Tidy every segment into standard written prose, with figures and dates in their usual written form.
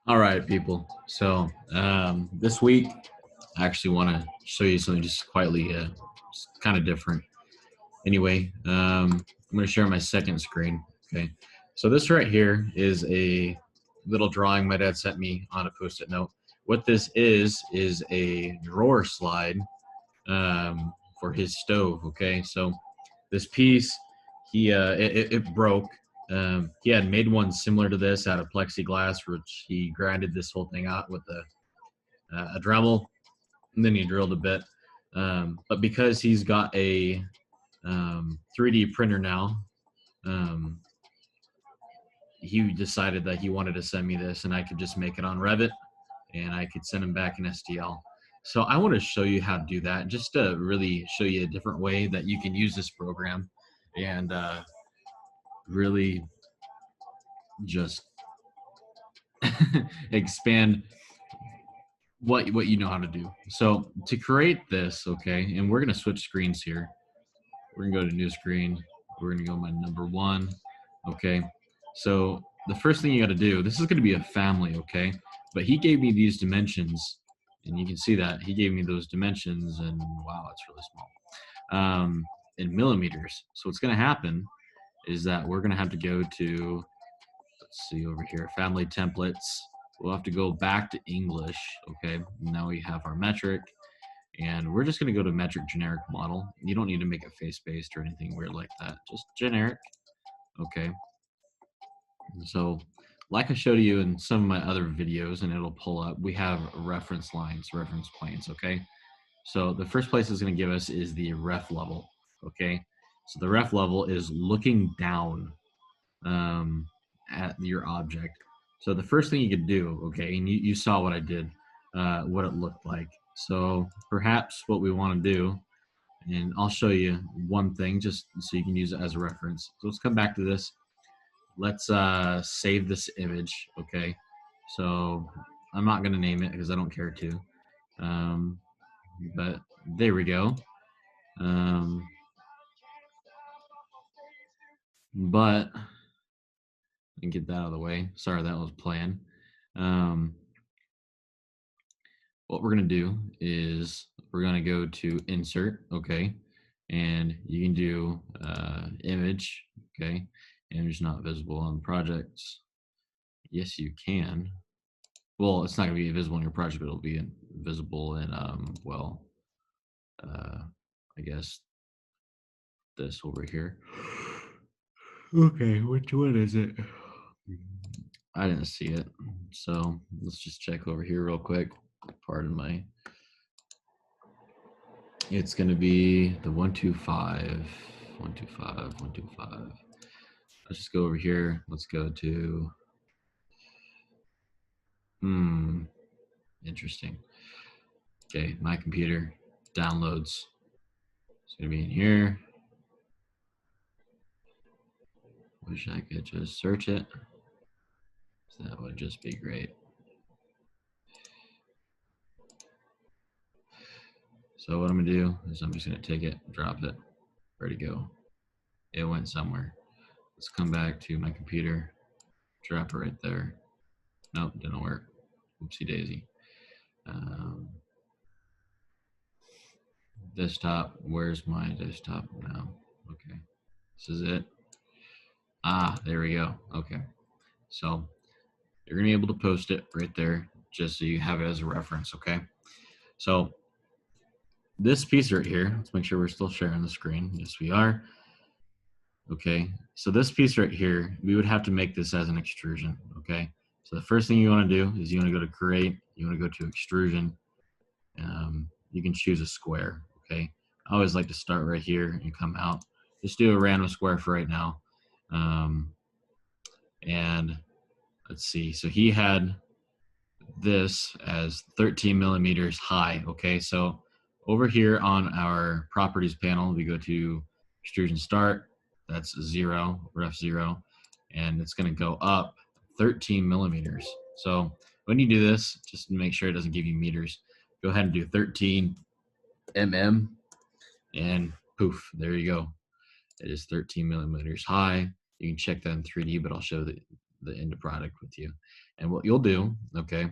All right, people. So this week, I actually want to show you something just quietly, kind of different. Anyway, I'm going to share my second screen. Okay. So this right here is a little drawing my dad sent me on a Post-it note. What this is a drawer slide for his stove. Okay. So this piece, it broke. He had made one similar to this out of plexiglass, which he grinded this whole thing out with a Dremel, and then he drilled a bit. But because he's got a 3D printer now, um, he decided that he wanted to send me this, and I could just make it on Revit, and I could send him back an STL. So I want to show you how to do that, just to really show you a different way that you can use this program, and really just expand what you know how to do. So to create this, okay, and we're gonna switch screens here. We're gonna go to new screen. We're gonna go my number one. Okay. So the first thing you gotta do, this is gonna be a family, okay? But he gave me these dimensions, and you can see that he gave me those dimensions, and wow, it's really small. In millimeters. So what's gonna happen is that we're gonna have to go to, let's see over here, family templates. We'll have to go back to English. Okay, now we have our metric, and we're just going to go to metric generic model. You don't need to make it face-based or anything weird like that, just generic. Okay, so like I showed you in some of my other videos, and it'll pull up, we have reference lines, reference planes. Okay, so the first place it's going to give us is the ref level. Okay, so the ref level is looking down at your object. So the first thing you could do, okay, and you saw what I did, what it looked like. So perhaps what we want to do, and I'll show you one thing just so you can use it as a reference. So let's come back to this. Let's save this image, okay? So I'm not going to name it because I don't care to. But there we go. But and get that out of the way. Sorry, that was playing. What we're going to do is we're going to go to insert, okay, and you can do image, okay, image not visible on projects. Yes, you can. Well, it's not going to be visible in your project, but it'll be visible in, well, I guess this over here. Okay, which one is it? I didn't see it, so let's just check over here real quick. Pardon my. It's going to be the 125, 125, 125. Let's just go over here. Let's go to, interesting. Okay, my computer downloads. It's going to be in here. Wish I could just search it. So that would just be great. So what I'm going to do is I'm just going to take it, drop it, ready to go. It went somewhere. Let's come back to my computer, drop it right there. Nope, didn't work. Oopsie daisy. Desktop, where's my desktop now? Okay, this is it. Ah, there we go. Okay, so you're gonna be able to post it right there just so you have it as a reference. Okay, so this piece right here, let's make sure we're still sharing the screen. Yes, we are. Okay, so this piece right here, we would have to make this as an extrusion. Okay, so the first thing you want to do is you want to go to create, you want to go to extrusion. You can choose a square. Okay, I always like to start right here and come out. Just do a random square for right now. And let's see, so he had this as 13 millimeters high. Okay, so over here on our properties panel, we go to extrusion start, that's 0, ref 0, and it's going to go up 13 millimeters. So when you do this, just to make sure it doesn't give you meters, go ahead and do 13 mm, and poof, there you go. It is 13 millimeters high. You can check that in 3D, but I'll show the end product with you. And what you'll do, okay,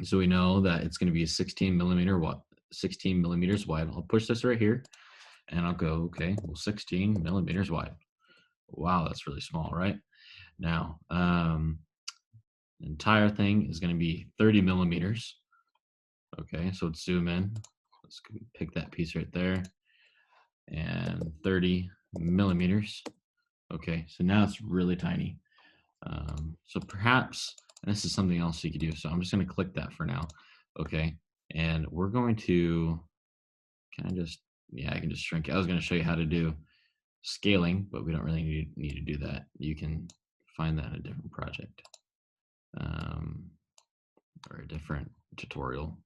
so we know that it's going to be 16 millimeters wide. I'll push this right here and I'll go, okay, well, 16 millimeters wide. Wow, that's really small, right? Now, the entire thing is going to be 30 millimeters. Okay, so let's zoom in. Let's pick that piece right there and 30 millimeters. Okay, so now it's really tiny. So perhaps, and this is something else you could do. So I'm just going to click that for now. Okay, and we're going to, can I just, yeah, I can just shrink it. I was going to show you how to do scaling, but we don't really need to do that. You can find that in a different project or a different tutorial.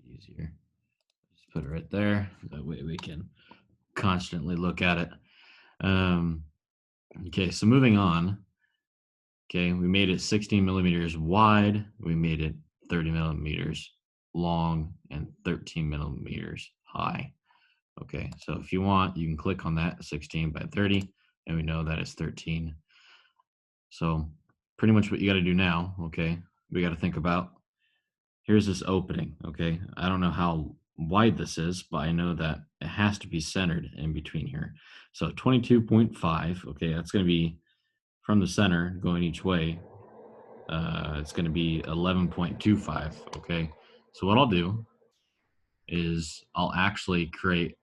Easier. Just put it right there. That way we can constantly look at it. Okay, so moving on. Okay, we made it 16 millimeters wide. We made it 30 millimeters long and 13 millimeters high. Okay, so if you want, you can click on that 16 by 30, and we know that it's 13. So pretty much what you got to do now, okay, we got to think about, here's this opening, okay? I don't know how wide this is, but I know that it has to be centered in between here. So 22.5, okay, that's going to be from the center going each way. It's going to be 11.25, okay? So what I'll do is I'll actually create,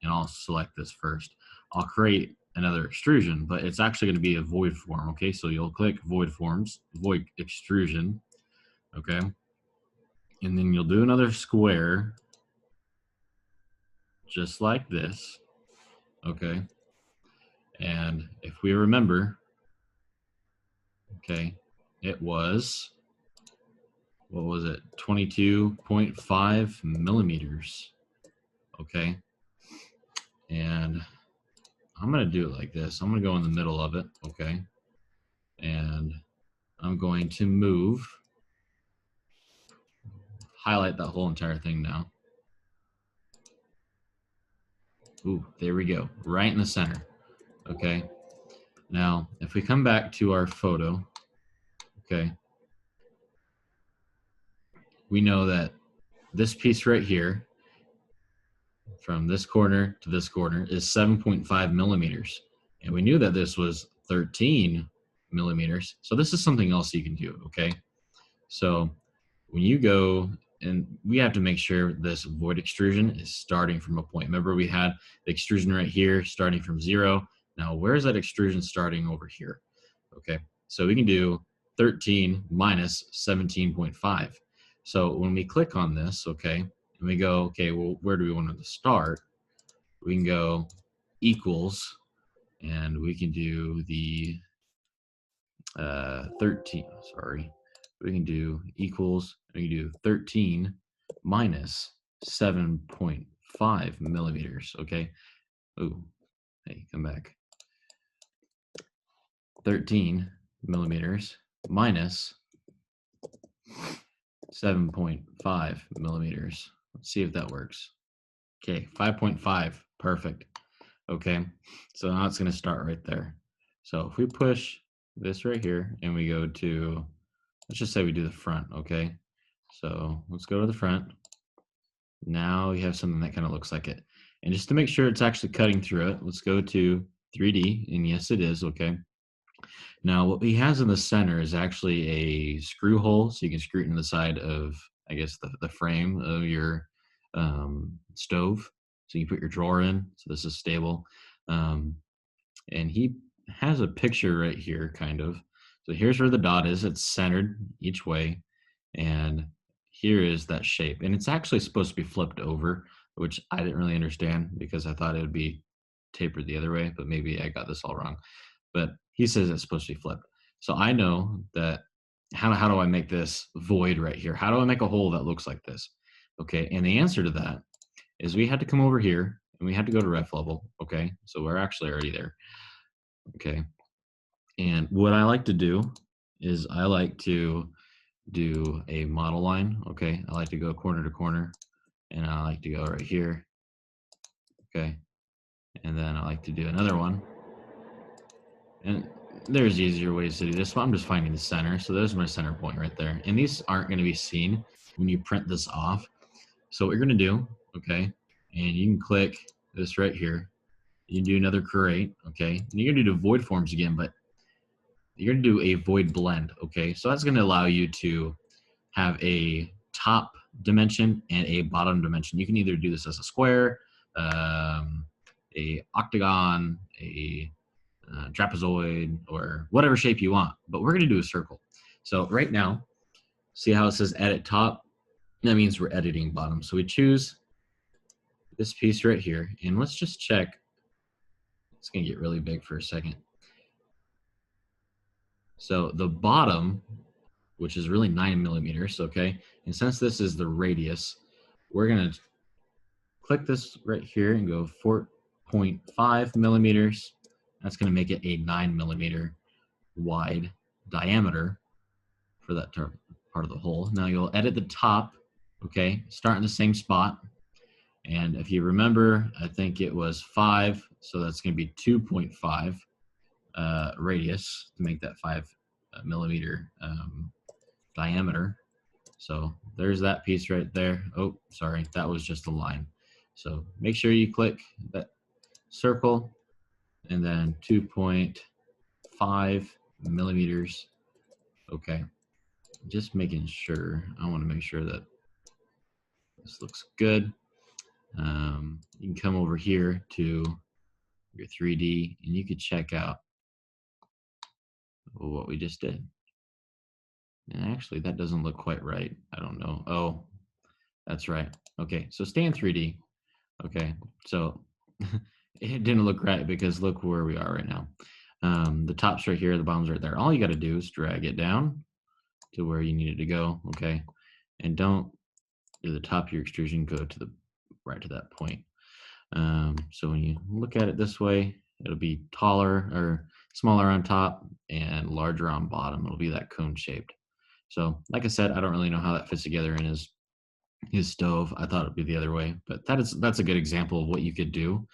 and I'll select this first. I'll create another extrusion, but it's actually going to be a void form, okay? So you'll click void forms, void extrusion, okay? And then you'll do another square, just like this, okay? And if we remember, okay, it was, what was it? 22.5 millimeters, okay? And I'm gonna do it like this. I'm gonna go in the middle of it, okay? And I'm going to move, highlight that whole entire thing now. Ooh, there we go, right in the center, okay? Now, if we come back to our photo, okay, we know that this piece right here, from this corner to this corner, is 7.5 millimeters. And we knew that this was 13 millimeters. So this is something else you can do, okay? So when you go, and we have to make sure this void extrusion is starting from a point. Remember, we had the extrusion right here starting from 0. Now, where's that extrusion starting over here? Okay, so we can do 13 minus 17.5. So when we click on this, okay, and we go, okay, well, where do we want it to start? We can go equals, and we can do the 13, sorry. We can do equals, we can do 13 minus 7.5 millimeters, okay? Ooh, hey, come back. 13 millimeters minus 7.5 millimeters. Let's see if that works. Okay, 5.5, perfect. Okay, so now it's gonna start right there. So if we push this right here and we go to, let's just say we do the front, okay? So let's go to the front. Now we have something that kind of looks like it. And just to make sure it's actually cutting through it, let's go to 3D, and yes, it is, okay? Now what he has in the center is actually a screw hole, so you can screw it in the side of, I guess, the frame of your stove. So you put your drawer in, so this is stable. And he has a picture right here, kind of. So here's where the dot is. It's centered each way. And here is that shape. And it's actually supposed to be flipped over, which I didn't really understand because I thought it would be tapered the other way, but maybe I got this all wrong. But he says it's supposed to be flipped. So I know that, how do I make this void right here? How do I make a hole that looks like this? Okay, and the answer to that is we had to come over here and we had to go to ref level, okay? So we're actually already there, okay? And what I like to do is I like to do a model line, okay? I like to go corner to corner, and I like to go right here okay? And then I like to do another one. And there's easier ways to do this. Well, I'm just finding the center. So there's my center point right there. And these aren't going to be seen when you print this off. So what you're going to do, okay, and you can click this right here. You can do another create, okay? And you're going to do void forms again, but you're going to do a void blend, okay? So that's going to allow you to have a top dimension and a bottom dimension. You can either do this as a square, a octagon, a trapezoid, or whatever shape you want, but we're going to do a circle. So right now, see how it says edit top? That means we're editing bottom. So we choose this piece right here, and let's just check. It's going to get really big for a second. So the bottom, which is really 9 millimeters, okay? And since this is the radius, we're going to click this right here and go 4.5 millimeters. That's going to make it a 9 millimeter wide diameter for that part of the hole. Now you'll edit the top, okay? Start in the same spot. And if you remember, I think it was 5, so that's going to be 2.5 radius to make that 5 millimeter diameter. So there's that piece right there. Oh, sorry, that was just a line. So make sure you click that circle and then 2.5 millimeters. Okay, just making sure. I want to make sure that this looks good. You can come over here to your 3D and you could check out what we just did. And actually, that doesn't look quite right. I don't know. Oh, that's right. Okay, so stay in 3D. Okay, so it didn't look right because look where we are right now. The top's right here, the bottom's right there. All you got to do is drag it down to where you need it to go. Okay, and don't do the top of your extrusion, go to the right to that point. So when you look at it this way, it'll be taller or smaller on top and larger on bottom. It'll be that cone shaped. So like I said, I don't really know how that fits together in his stove. I thought it'd be the other way, but that's a good example of what you could do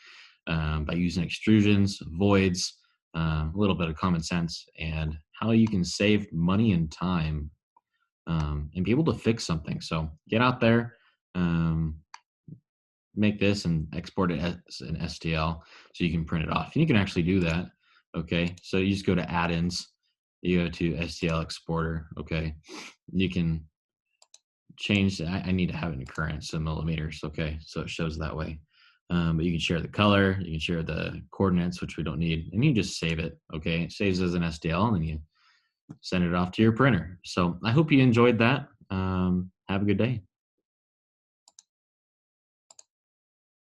by using extrusions, voids, a little bit of common sense, and how you can save money and time and be able to fix something. So get out there, make this and export it as an STL so you can print it off. And you can actually do that. Okay, so you just go to add-ins, you go to Stl Exporter. Okay, you can change. I need to have it in current, so millimeters. Okay, so it shows that way. But you can share the color, you can share the coordinates, which we don't need, and you just save it. Okay, it saves as an STL, and then you send it off to your printer. So I hope you enjoyed that. Have a good day.